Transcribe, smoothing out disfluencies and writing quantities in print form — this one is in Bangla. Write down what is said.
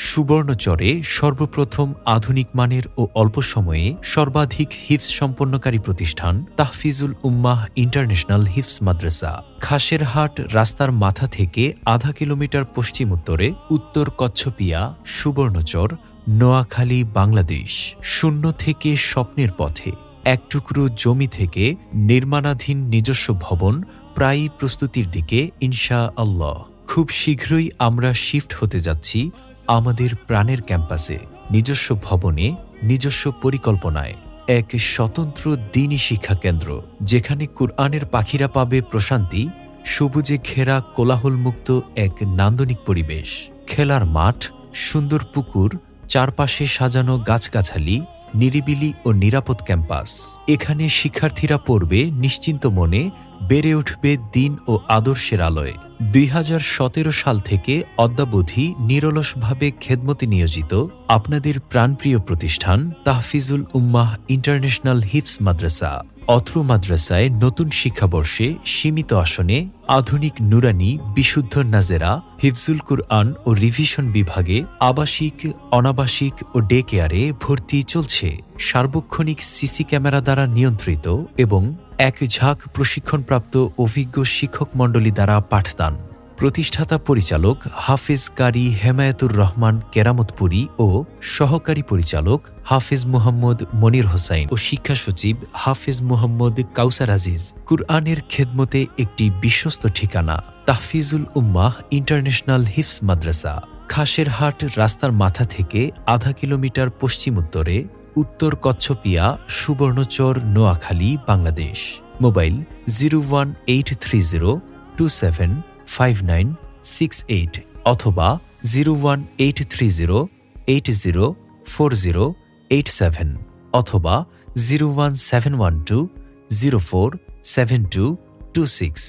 সুবর্ণচরে সর্বপ্রথম আধুনিক মানের ও অল্প সময়ে সর্বাধিক হিফজ সম্পন্নকারী প্রতিষ্ঠান তাহফিজুল উম্মাহ ইন্টারন্যাশনাল হিফজ মাদ্রাসা, খাসেরহাট রাস্তার মাথা থেকে আধা কিলোমিটার পশ্চিম উত্তরে, উত্তর কচ্ছপিয়া, সুবর্ণচর, নোয়াখালী, বাংলাদেশ। শূন্য থেকে স্বপ্নের পথে, এক টুকরো জমি থেকে নির্মাণাধীন নিজস্ব ভবন প্রায়ই প্রস্তুতির দিকে ইনশা আল্লাহ। খুব শীঘ্রই আমরা শিফট হতে যাচ্ছি আমাদের প্রাণের ক্যাম্পাসে, নিজস্ব ভবনে, নিজস্ব পরিকল্পনায়, এক স্বতন্ত্র দ্বীনি শিক্ষা কেন্দ্র যেখানে কুরআনের পাখিরা পাবে প্রশান্তি, সবুজে ঘেরা কোলাহলমুক্ত এক নান্দনিক পরিবেশ, খেলার মাঠ, সুন্দর পুকুর, চারপাশে সাজানো গাছগাছালি, নিরিবিলি ও নিরাপদ ক্যাম্পাস। এখানে শিক্ষার্থীরা পড়বে নিশ্চিন্ত মনে, বেড়ে উঠবে দিন ও আদর্শের আলোয়। ২০১৭ সাল থেকে অদ্যাবধি নিরলসভাবে খেদমতে নিয়োজিত আপনাদের প্রাণপ্রিয় প্রতিষ্ঠান তাহফিজুল উম্মাহ ইন্টারন্যাশনাল হিফজ মাদ্রাসা। অত্র মাদ্রাসায় নতুন শিক্ষাবর্ষে সীমিত আসনে আধুনিক নুরানি, বিশুদ্ধ নাজেরা, হিফজুল কুরআন ও রিভিশন বিভাগে আবাসিক, অনাবাসিক ও ডে কেয়ারে ভর্তি চলছে। সার্বক্ষণিক সিসি ক্যামেরা দ্বারা নিয়ন্ত্রিত এবং এক ঝাঁক প্রশিক্ষণপ্রাপ্ত অভিজ্ঞ শিক্ষক মণ্ডলী দ্বারা পাঠদান। প্রতিষ্ঠাতা পরিচালক হাফেজ কারি হেমায়েতুর রহমান কেরামতপুরী ও সহকারী পরিচালক হাফেজ মুহাম্মদ মনির হোসাইন ও শিক্ষা সচিব হাফেজ মুহাম্মদ কাউসার আজিজ। কুরআনের খেদমতে একটি বিশ্বস্ত ঠিকানা তাহফিজুল উম্মাহ ইন্টারন্যাশনাল হিফজ মাদ্রাসা, খাসেরহাট রাস্তার মাথা থেকে আধা কিলোমিটার পশ্চিম উত্তরে, উত্তর কচ্ছপিয়া, সুবর্ণচর, নোয়াখালী, বাংলাদেশ। মোবাইল 01830275968 অথবা 01830804087 অথবা 01712047226।